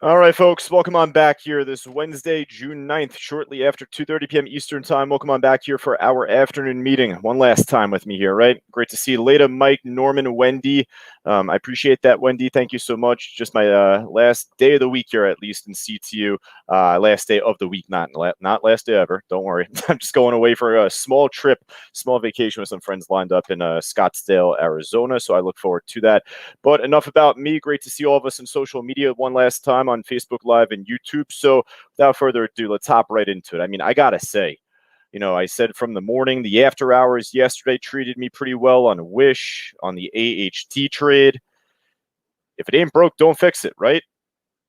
All right, folks, welcome on back here this Wednesday, June 9th, shortly after 2:30 p.m. Eastern Time. Welcome on back here for our afternoon meeting. One last time with me here, right? Great to see Leda, Mike, Norman, Wendy. I appreciate that, Wendy. Thank you so much. Just my last day of the week here, at least in CTU. Last day of the week, not last day ever. Don't worry. I'm just going away for a small trip, small vacation with some friends lined up in Scottsdale, Arizona. So I look forward to that. But enough about me. Great to see all of us in social media one last time on Facebook Live and YouTube. So without further ado, let's hop right into it. I mean, I gotta say, I said from the morning, the after hours yesterday treated me pretty well on Wish, on the AHT trade. If it ain't broke, don't fix it, right?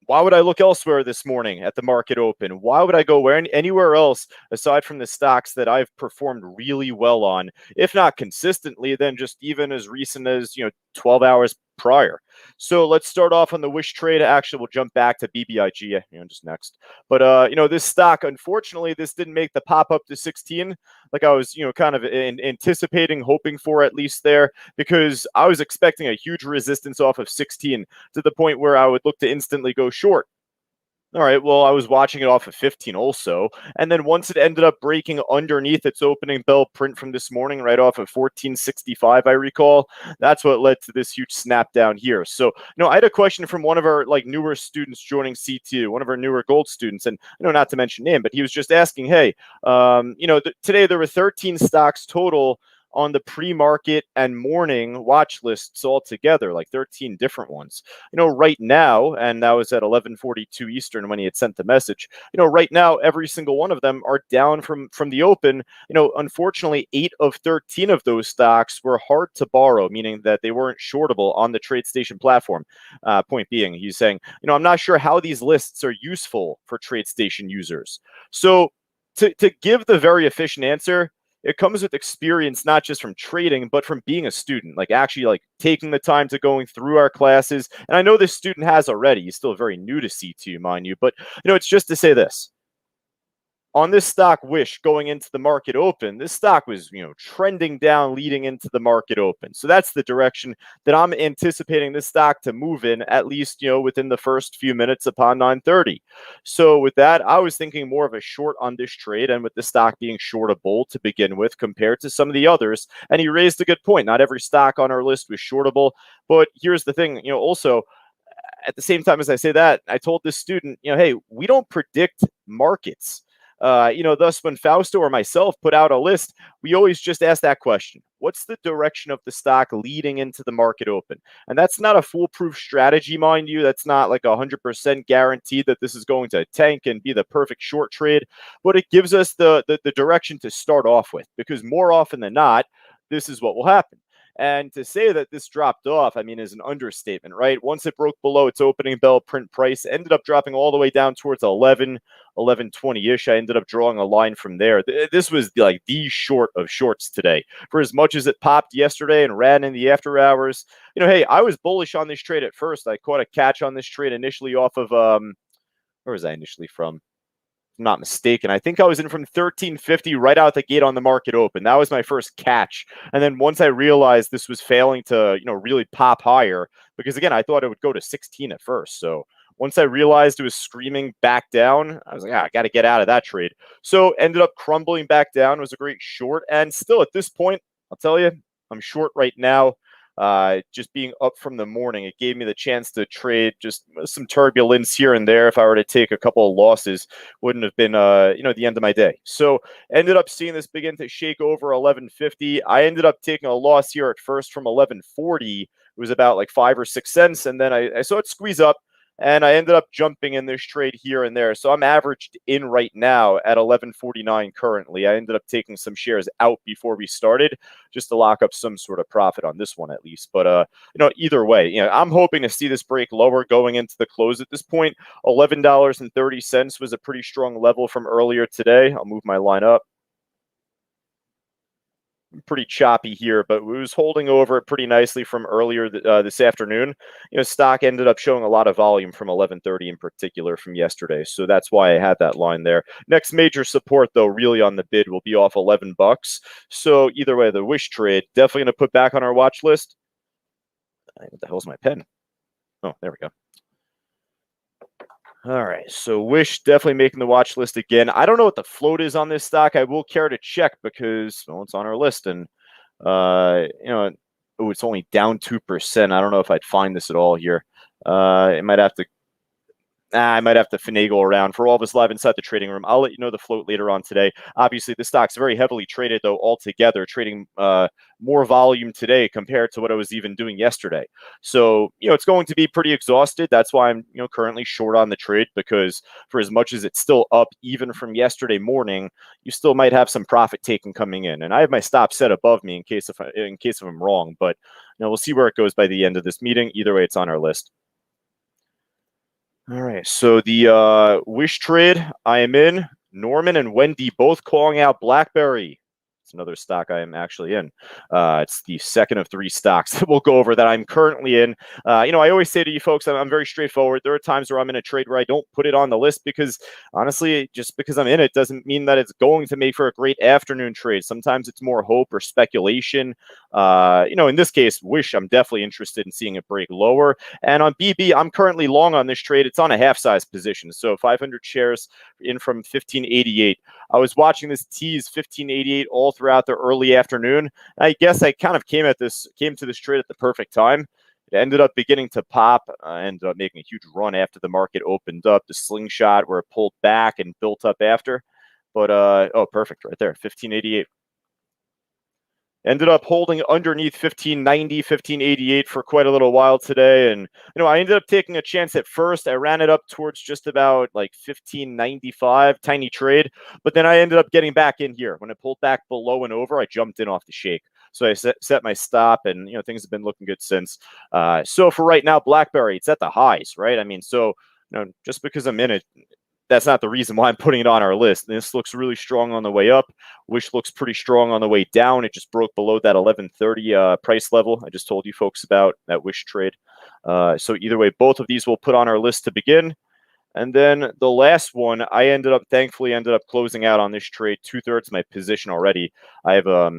Why would I look elsewhere this morning at the market open? Why would I go anywhere else aside from the stocks that I've performed really well on, if not consistently, then just even as recent as 12 hours prior. So let's start off on the Wish trade. Actually, we'll jump back to BBIG, just next. But this stock, unfortunately, this didn't make the pop up to 16 like I was, kind of anticipating, hoping for at least there, because I was expecting a huge resistance off of 16 to the point where I would look to instantly go short. All right, well, I was watching it off of 15 also. And then once it ended up breaking underneath its opening bell print from this morning, right off of 1465, I recall, that's what led to this huge snap down here. So, I had a question from one of our newer students joining C2, one of our newer gold students, and not to mention name, but he was just asking, hey, today there were 13 stocks total on the pre-market and morning watch lists altogether, like 13 different ones. Right now, and that was at 11:42 Eastern when he had sent the message. Right now, every single one of them are down from the open. Unfortunately, 8 of 13 of those stocks were hard to borrow, meaning that they weren't shortable on the TradeStation platform. Point being, he's saying, I'm not sure how these lists are useful for TradeStation users. So to give the very efficient answer, it comes with experience, not just from trading, but from being a student, actually taking the time to going through our classes. And I know this student has already. He's still very new to C2, mind you, but it's just to say this. On this stock Wish going into the market open, this stock was, trending down leading into the market open. So that's the direction that I'm anticipating this stock to move in, at least, within the first few minutes upon 9:30. So with that, I was thinking more of a short on this trade, and with the stock being shortable to begin with compared to some of the others. And he raised a good point. Not every stock on our list was shortable, but here's the thing, also, at the same time as I say that, I told this student, hey, we don't predict markets. Thus, when Fausto or myself put out a list, we always just ask that question. What's the direction of the stock leading into the market open? And that's not a foolproof strategy, mind you. That's not like 100% guaranteed that this is going to tank and be the perfect short trade, but it gives us the direction to start off with, because more often than not, this is what will happen. And to say that this dropped off, I mean, is an understatement, right? Once it broke below its opening bell print price, ended up dropping all the way down towards 11:20-ish. I ended up drawing a line from there. This was like the short of shorts today. For as much as it popped yesterday and ran in the after hours, hey, I was bullish on this trade at first. I caught a catch on this trade initially off of, where was I initially from? I'm not mistaken. I think I was in from 1350 right out the gate on the market open. That was my first catch. And then once I realized this was failing to, really pop higher, because again, I thought it would go to 16 at first. So once I realized it was screaming back down, I was like, I got to get out of that trade. So ended up crumbling back down. It was a great short. And still at this point, I'll tell you, I'm short right now. Just being up from the morning, it gave me the chance to trade just some turbulence here and there. If I were to take a couple of losses, wouldn't have been, the end of my day. So ended up seeing this begin to shake over 1150. I ended up taking a loss here at first from 1140. It was about like 5 or 6 cents. And then I saw it squeeze up, and I ended up jumping in this trade here and there. So I'm averaged in right now at 1149 currently. I ended up taking some shares out before we started just to lock up some sort of profit on this one at least. But, either way, I'm hoping to see this break lower going into the close at this point. $11.30 was a pretty strong level from earlier today. I'll move my line up. Pretty choppy here, but it was holding over it pretty nicely from earlier this afternoon. Stock ended up showing a lot of volume from 11:30 in particular from yesterday, so that's why I had that line there. Next major support, though, really on the bid will be off $11. So either way, the Wish trade definitely going to put back on our watch list. What the hell's my pen? Oh, there we go. All right, so Wish definitely making the watch list again. I don't know what the float is on this stock. I will care to check because well, it's on our list, and oh, it's only down 2%. I don't know if I'd find this at all here. It might have to I might have to finagle around. For all of us live inside the trading room, I'll let you know the float later on today. Obviously, the stock's very heavily traded, though, altogether, trading more volume today compared to what I was even doing yesterday. So, it's going to be pretty exhausted. That's why I'm, currently short on the trade, because for as much as it's still up, even from yesterday morning, you still might have some profit taking coming in. And I have my stop set above me in case if I'm wrong. But, we'll see where it goes by the end of this meeting. Either way, it's on our list. All right, so the Wish trade, I am in. Norman and Wendy both calling out BlackBerry. It's another stock I am actually in. It's the second of three stocks that we'll go over that I'm currently in. I always say to you folks, I'm very straightforward. There are times where I'm in a trade where I don't put it on the list because, honestly, just because I'm in it doesn't mean that it's going to make for a great afternoon trade. Sometimes it's more hope or speculation. In this case, Wish, I'm definitely interested in seeing it break lower. And on BB, I'm currently long on this trade. It's on a half-size position, so 500 shares in from 1588. I was watching this tease 1588 all throughout the early afternoon. I guess I kind of came to this trade at the perfect time. It ended up beginning to pop. I ended up making a huge run after the market opened up. The slingshot where it pulled back and built up after. But perfect right there, 1588. Ended up holding underneath 1590, 1588 for quite a little while today. And, I ended up taking a chance at first. I ran it up towards just about like 1595, tiny trade. But then I ended up getting back in here. When it pulled back below and over, I jumped in off the shake. So I set my stop, and, things have been looking good since. So for right now, BlackBerry, it's at the highs, right? I mean, so, just because I'm in it, that's not the reason why I'm putting it on our list. This looks really strong on the way up. Wish looks pretty strong on the way down. It just broke below that 1130 price level I just told you folks about, that Wish trade. So either way, both of these we'll put on our list to begin. And then the last one, I thankfully ended up closing out on this trade, 2/3 of my position already. I have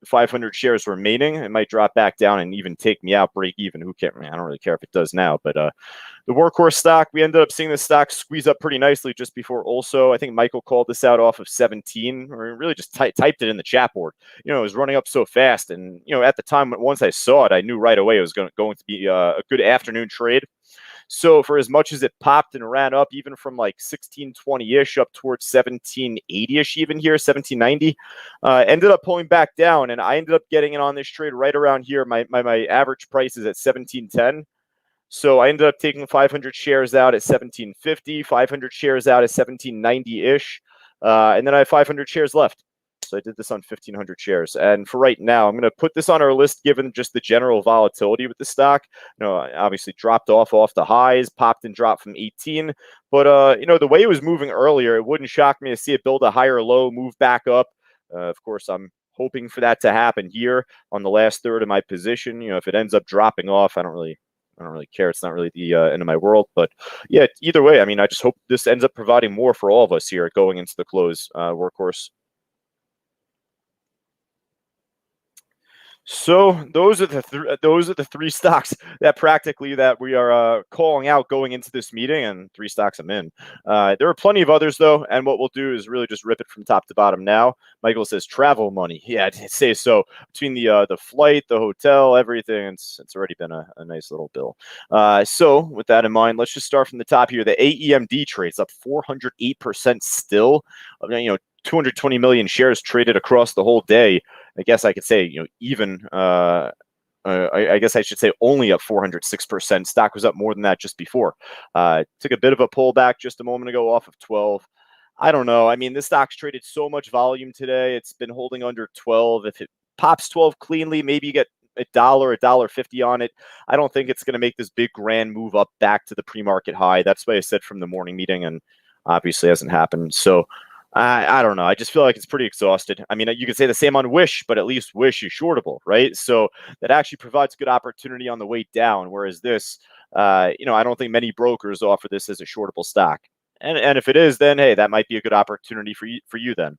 500 shares remaining. It might drop back down and even take me out, break even. Who cares? I don't really care if it does now, but the workhorse stock, we ended up seeing this stock squeeze up pretty nicely just before. Also, I think Michael called this out off of 17, or really just typed it in the chat board. It was running up so fast, and at the time, once I saw it, I knew right away it was going to be a good afternoon trade. So for as much as it popped and ran up, even from like 1620-ish up towards 1780-ish, even here, 1790, ended up pulling back down, and I ended up getting in on this trade right around here. My average price is at 1710. So I ended up taking 500 shares out at 1750, 500 shares out at 1790-ish, and then I have 500 shares left. So I did this on 1,500 shares. And for right now, I'm going to put this on our list given just the general volatility with the stock. Obviously dropped off the highs, popped and dropped from 18. But, the way it was moving earlier, it wouldn't shock me to see it build a higher low, move back up. Of course, I'm hoping for that to happen here on the last third of my position. If it ends up dropping off, I don't really care. It's not really the end of my world. But yeah, either way, I mean, I just hope this ends up providing more for all of us here going into the close, workhorse. So those are the three stocks that we are calling out going into this meeting, and three stocks I'm in. There are plenty of others though, and what we'll do is really just rip it from top to bottom now. Michael says travel money. Yeah, I'd say so. Between the flight, the hotel, everything, it's already been a nice little bill. So with that in mind, let's just start from the top here. The AEMD trades up 408% still. 220 million shares traded across the whole day. I guess I could say, even, I guess I should say only up 406%. Stock was up more than that just before. Took a bit of a pullback just a moment ago off of 12. I don't know. I mean, this stock's traded so much volume today. It's been holding under 12. If it pops 12 cleanly, maybe you get $1.50 on it. I don't think it's going to make this big grand move up back to the pre-market high. That's what I said from the morning meeting, and obviously hasn't happened. So I don't know. I just feel like it's pretty exhausted. I mean, you could say the same on Wish, but at least Wish is shortable, right? So that actually provides good opportunity on the way down. Whereas this, I don't think many brokers offer this as a shortable stock. And if it is, then hey, that might be a good opportunity for you then.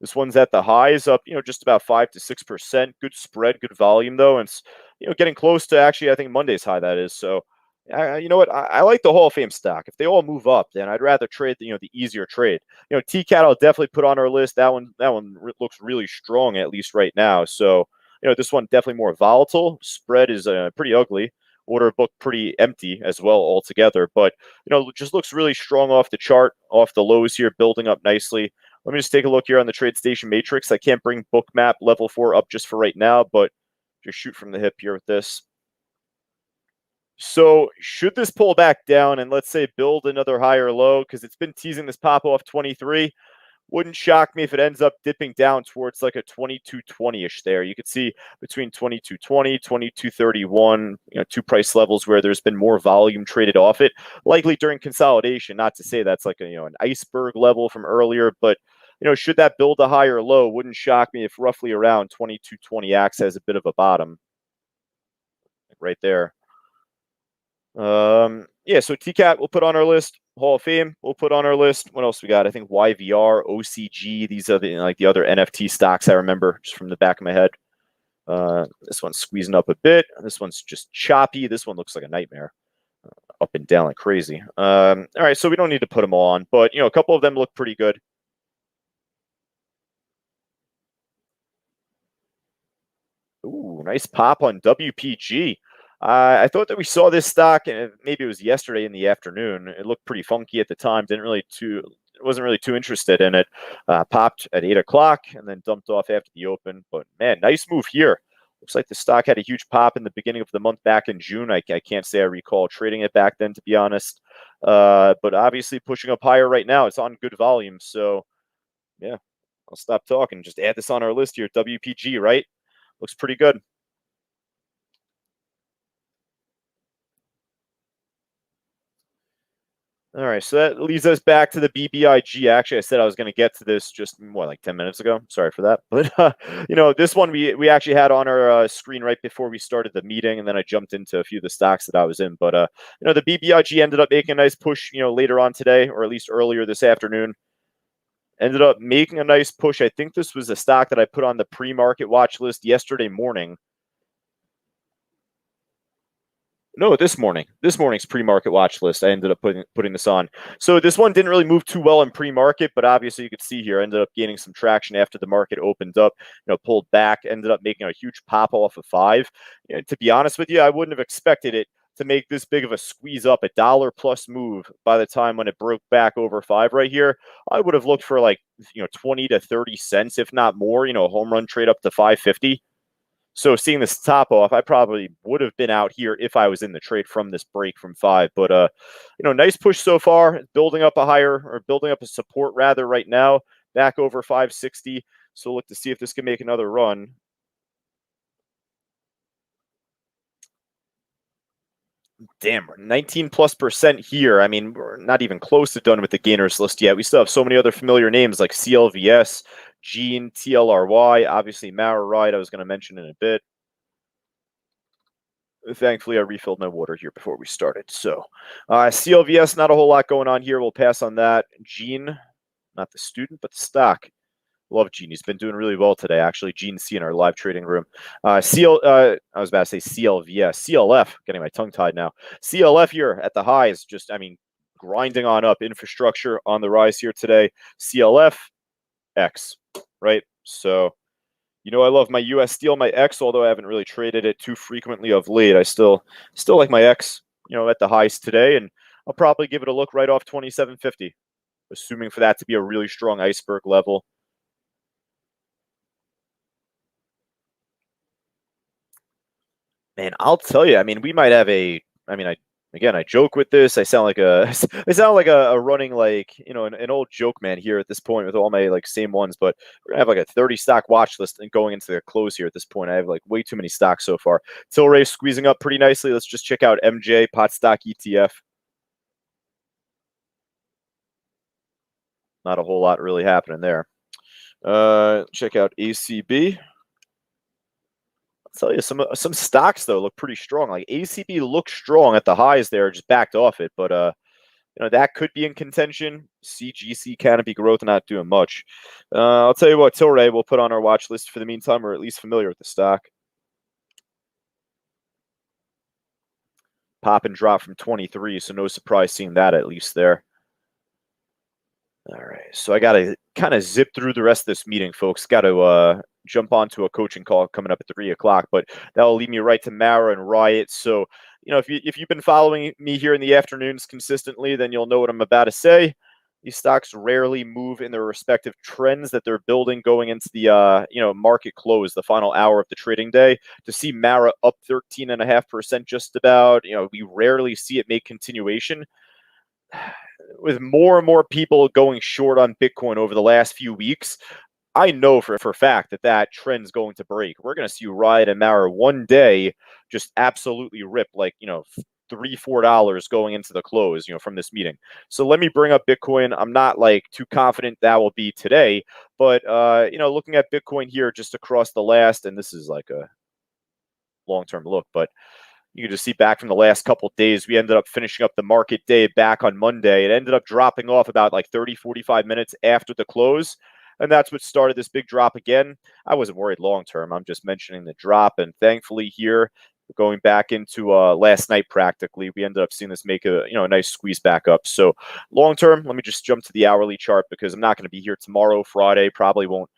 This one's at the highs, up, just about 5 to 6%. Good spread, good volume though, and it's, getting close to actually I think Monday's high that is. So, you know what? I like the Hall of Fame stock. If they all move up, then I'd rather trade the easier trade. TCAT I'll definitely put on our list. That one looks really strong at least right now. So, this one definitely more volatile. Spread is pretty ugly. Order book pretty empty as well altogether, but just looks really strong off the chart, off the lows here, building up nicely. Let me just take a look here on the TradeStation Matrix. I can't bring Bookmap level 4 up just for right now, but just shoot from the hip here with this. So should this pull back down and let's say build another higher low, because it's been teasing this pop off 23, wouldn't shock me if it ends up dipping down towards like a 22.20-ish there. You could see between 22.20, 22.31, two price levels where there's been more volume traded off it, likely during consolidation. Not to say that's like an iceberg level from earlier, but should that build a higher low, wouldn't shock me if roughly around 22.20 acts as a bit of a bottom right there. Yeah, so TCAT we'll put on our list. Hall of Fame we'll put on our list. What else we got? I think YVR, OCG. These are the other NFT stocks I remember just from the back of my head. This one's squeezing up a bit. This one's just choppy. This one looks like a nightmare, up and down like crazy. All right, so we don't need to put them all on, but a couple of them look pretty good. Ooh, nice pop on WPG. I thought that we saw this stock, and maybe it was yesterday in the afternoon. It looked pretty funky at the time. Wasn't really too interested in it. Popped at 8 o'clock and then dumped off after the open. But man, nice move here. Looks like the stock had a huge pop in the beginning of the month back in June. I can't say I recall trading it back then, to be honest. But obviously pushing up higher right now. It's on good volume. So yeah, I'll stop talking. Just add this on our list here. WPG, right? Looks pretty good. All right, so that leads us back to the BBIG. Actually, I said I was going to get to this just like 10 minutes ago. Sorry for that, but this one we actually had on our screen right before we started the meeting, and then I jumped into a few of the stocks that I was in. But the BBIG ended up making a nice push, later on today, or at least earlier this afternoon. Ended up making a nice push. I think this was a stock that I put on the pre-market watch list yesterday morning. No, this morning. This morning's pre-market watch list. I ended up putting this on. So this one didn't really move too well in pre-market, but obviously you could see here, ended up gaining some traction after the market opened up, pulled back, ended up making a huge pop off of 5. To be honest with you, I wouldn't have expected it to make this big of a squeeze up, a $1 plus move by the time when it broke back over 5 right here. I would have looked for like, 20 to 30 cents, if not more, a home run trade up to 550. So seeing this top off, I probably would have been out here if I was in the trade from this break from 5. But nice push so far, building up a support rather right now, back over 560. So look to see if this can make another run. Damn, 19+% here. I mean, we're not even close to done with the gainers list yet. We still have so many other familiar names like CLVS, Gene, TLRY, obviously Maurer Ride, I was going to mention in a bit. Thankfully, I refilled my water here before we started. So CLVS, not a whole lot going on here. We'll pass on that. Gene, not the student, but the stock. Love Gene. He's been doing really well today, actually. Gene C in our live trading room. I was about to say CLVS. CLF, getting my tongue tied now. CLF here at the highs, grinding on up. Infrastructure on the rise here today. CLF, X, right? So, I love my US Steel, my X, although I haven't really traded it too frequently of late. I still like my X, at the highs today, and I'll probably give it a look right off 27.50, assuming for that to be a really strong iceberg level. Man, I'll tell you. We might have I joke with this. I sound like a running an old joke man here at this point with all my same ones. But we're gonna have a 30 stock watch list and going into the close here at this point. I have way too many stocks so far. Tilray squeezing up pretty nicely. Let's just check out MJ pot stock ETF. Not a whole lot really happening there. Check out ACB. I'll tell you, some stocks though look pretty strong. Like ACB looks strong at the highs there, just backed off it. But that could be in contention. CGC canopy growth not doing much. I'll tell you what, Tilray we'll put on our watch list for the meantime. We're at least familiar with the stock. Pop and drop from 23, so no surprise seeing that at least there. All right, so I got to kind of zip through the rest of this meeting, folks. Got to jump onto a coaching call coming up at 3 o'clock, but that will lead me right to Mara and Riot. So, if you've been following me here in the afternoons consistently, then you'll know what I'm about to say. These stocks rarely move in their respective trends that they're building going into the market close, the final hour of the trading day. To see Mara up 13.5% just about, we rarely see it make continuation. With more and more people going short on Bitcoin over the last few weeks, I know for a fact that trend's going to break. We're going to see Riot and Mara one day just absolutely rip, like, $3-4 going into the close, from this meeting. So let me bring up Bitcoin. I'm not like too confident that will be today, but looking at Bitcoin here just across the last, and this is like a long-term look, but you can just see back from the last couple of days, we ended up finishing up the market day back on Monday. It ended up dropping off about like 30, 45 minutes after the close. And that's what started this big drop again. I wasn't worried long term. I'm just mentioning the drop. And thankfully here, going back into last night practically, we ended up seeing this make a nice squeeze back up. So long term, let me just jump to the hourly chart because I'm not going to be here tomorrow, Friday. Probably won't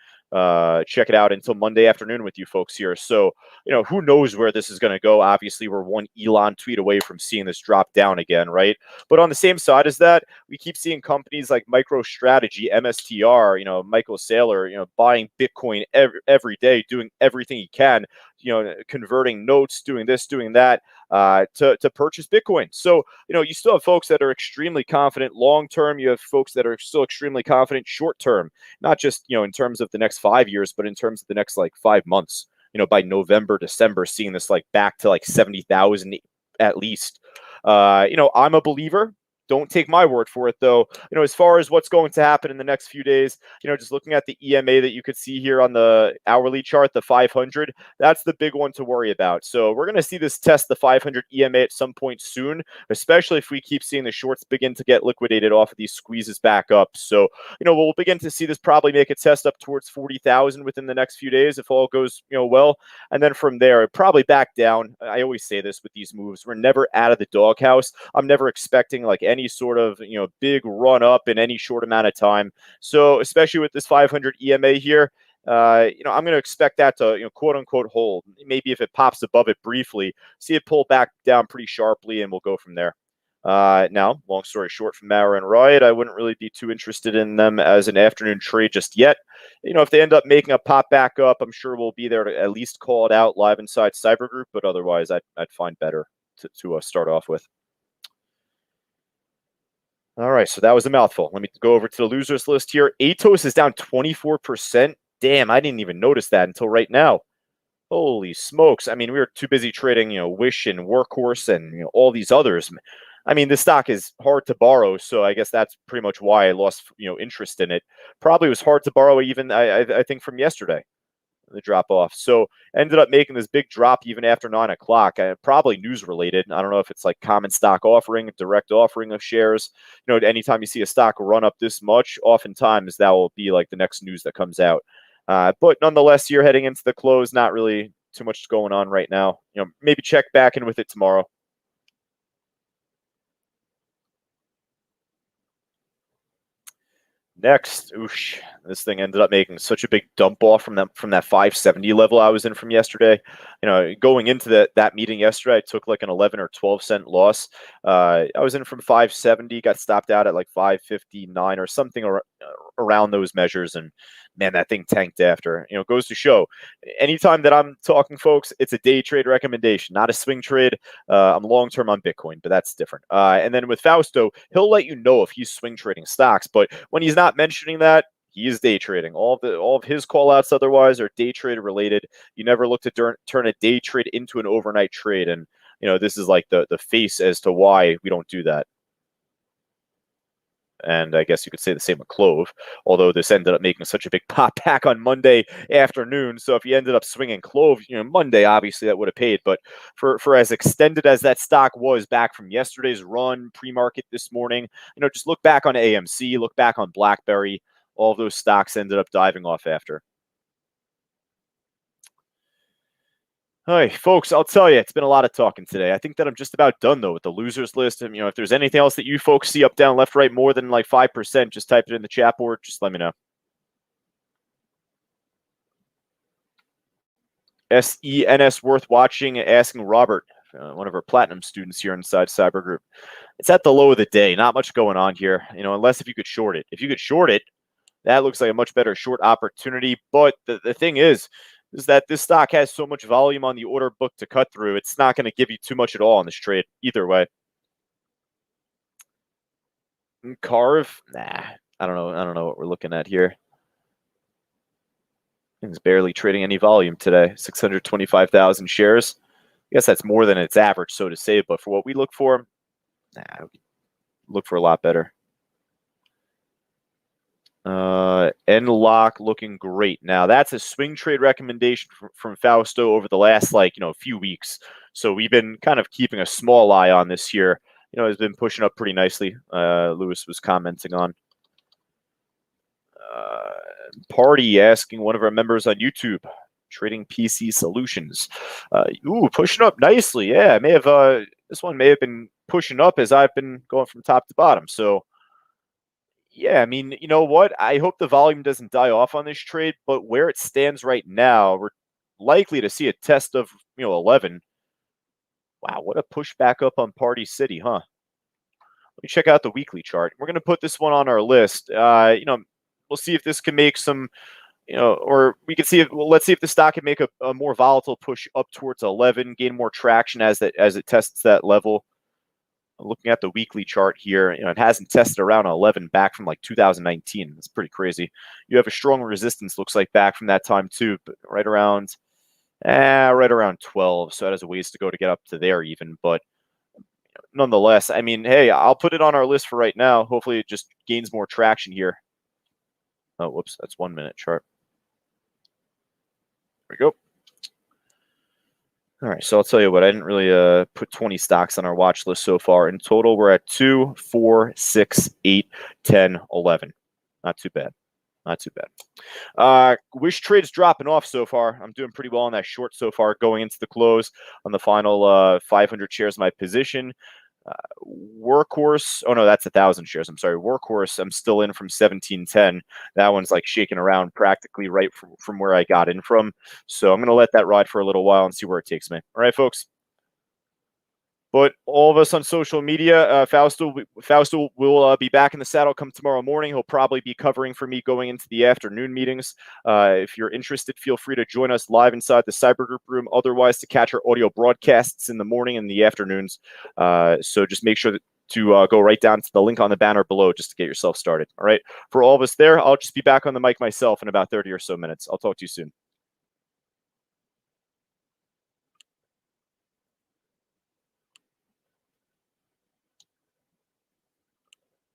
check it out until Monday afternoon with you folks here. So, who knows where this is going to go? Obviously, we're one Elon tweet away from seeing this drop down again, right? But on the same side as that, we keep seeing companies like MicroStrategy, MSTR, Michael Saylor, buying Bitcoin every day, doing everything he can, converting notes, doing this, doing that, to purchase Bitcoin. So, you still have folks that are extremely confident long term. You have folks that are still extremely confident short term, not just, in terms of the next 5 years, but in terms of the next like 5 months. By November, December, seeing this like back to like 70,000 at least. I'm a believer. Don't take my word for it, though. As far as what's going to happen in the next few days, just looking at the EMA that you could see here on the hourly chart, the 500, that's the big one to worry about. So we're going to see this test the 500 EMA at some point soon, especially if we keep seeing the shorts begin to get liquidated off of these squeezes back up. So, we'll begin to see this probably make a test up towards 40,000 within the next few days if all goes, well. And then from there, probably back down. I always say this with these moves. We're never out of the doghouse. I'm never expecting like any sort of, big run up in any short amount of time. So especially with this 500 EMA here, I'm going to expect that to, quote unquote hold. Maybe if it pops above it briefly, see it pull back down pretty sharply and we'll go from there. Now, long story short, from Mara and Riot, I wouldn't really be too interested in them as an afternoon trade just yet. If they end up making a pop back up, I'm sure we'll be there to at least call it out live inside Cyber Group, but otherwise I'd find better to start off with. All right, so that was a mouthful. Let me go over to the losers list here. Atos is down 24%. Damn, I didn't even notice that until right now. Holy smokes. I mean, we were too busy trading, Wish and Workhorse and, all these others. I mean, this stock is hard to borrow, so I guess that's pretty much why I lost, interest in it. Probably was hard to borrow even, I think, from yesterday, the drop off. So ended up making this big drop even after 9 o'clock. Probably news related. I don't know if it's like common stock offering, direct offering of shares. Anytime you see a stock run up this much, oftentimes that will be like the next news that comes out. But nonetheless, you're heading into the close. Not really too much going on right now. Maybe check back in with it tomorrow. Next, oosh, this thing ended up making such a big dump off from that 570 level I was in from yesterday. Going into that meeting yesterday, I took like an 11 or 12 cent loss. I was in from 570, got stopped out at like 559 or something around those measures, and man, that thing tanked after. Goes to show, anytime that I'm talking, folks, it's a day trade recommendation, not a swing trade. I'm long term on Bitcoin, but that's different. And then with Fausto, he'll let you know if he's swing trading stocks, but when he's not mentioning that, he is day trading. All of his call outs otherwise are day trade related. You never look to turn a day trade into an overnight trade, and this is like the face as to why we don't do that. And I guess you could say the same with CLOV, although this ended up making such a big pop back on Monday afternoon. So if you ended up swinging CLOV, Monday, obviously that would have paid. But for as extended as that stock was back from yesterday's run, pre-market this morning, just look back on AMC, look back on BlackBerry. All of those stocks ended up diving off after. All right, folks, I'll tell you, it's been a lot of talking today. I think that I'm just about done, though, with the losers list. And, if there's anything else that you folks see up, down, left, right, more than like 5%, just type it in the chat board. Just let me know. SENS worth watching, asking Robert, one of our platinum students here inside Cyber Group. It's at the low of the day. Not much going on here, unless if you could short it. If you could short it, that looks like a much better short opportunity. But the thing is that this stock has so much volume on the order book to cut through. It's not going to give you too much at all on this trade either way. Carve, nah, I don't know what we're looking at here. It's barely trading any volume today. 625,000 shares. I guess that's more than its average, so to say. But for what we look for, look for a lot better. NLOC looking great. Now that's a swing trade recommendation from Fausto over the last few weeks. So we've been kind of keeping a small eye on this here. Has been pushing up pretty nicely. Lewis was commenting on. Party asking one of our members on YouTube, Trading PC Solutions. Pushing up nicely. Yeah, this one may have been pushing up as I've been going from top to bottom. So yeah, I mean, you know what? I hope the volume doesn't die off on this trade, but where it stands right now, we're likely to see a test of 11. Wow, what a push back up on Party City, huh? Let me check out the weekly chart. We're going to put this one on our list. We'll see if this can make some, or we can see if, let's see if the stock can make a more volatile push up towards 11, gain more traction as it tests that level. Looking at the weekly chart here, it hasn't tested around 11 back from 2019. It's pretty crazy. You have a strong resistance, looks like, back from that time too, but right around 12. So that has a ways to go to get up to there even. But nonetheless, I mean, hey, I'll put it on our list for right now. Hopefully it just gains more traction here. Oh, whoops, that's 1 minute chart. There we go. All right, so I'll tell you what, I didn't really put 20 stocks on our watch list so far. In total, we're at 2, 4, 6, 8, 10, 11. Not too bad. Not too bad. Wish trade's dropping off so far. I'm doing pretty well on that short so far going into the close on the final 500 shares of my position. Workhorse, oh no, that's 1,000 shares. I'm sorry. Workhorse, I'm still in from 1710. That one's shaking around practically right from where I got in from. So I'm going to let that ride for a little while and see where it takes me. All right, folks. But all of us on social media, Fausto will be back in the saddle come tomorrow morning. He'll probably be covering for me going into the afternoon meetings. If you're interested, feel free to join us live inside the Cyber Group room. Otherwise, to catch our audio broadcasts in the morning and the afternoons. So just make sure to go right down to the link on the banner below just to get yourself started. All right. For all of us there, I'll just be back on the mic myself in about 30 or so minutes. I'll talk to you soon.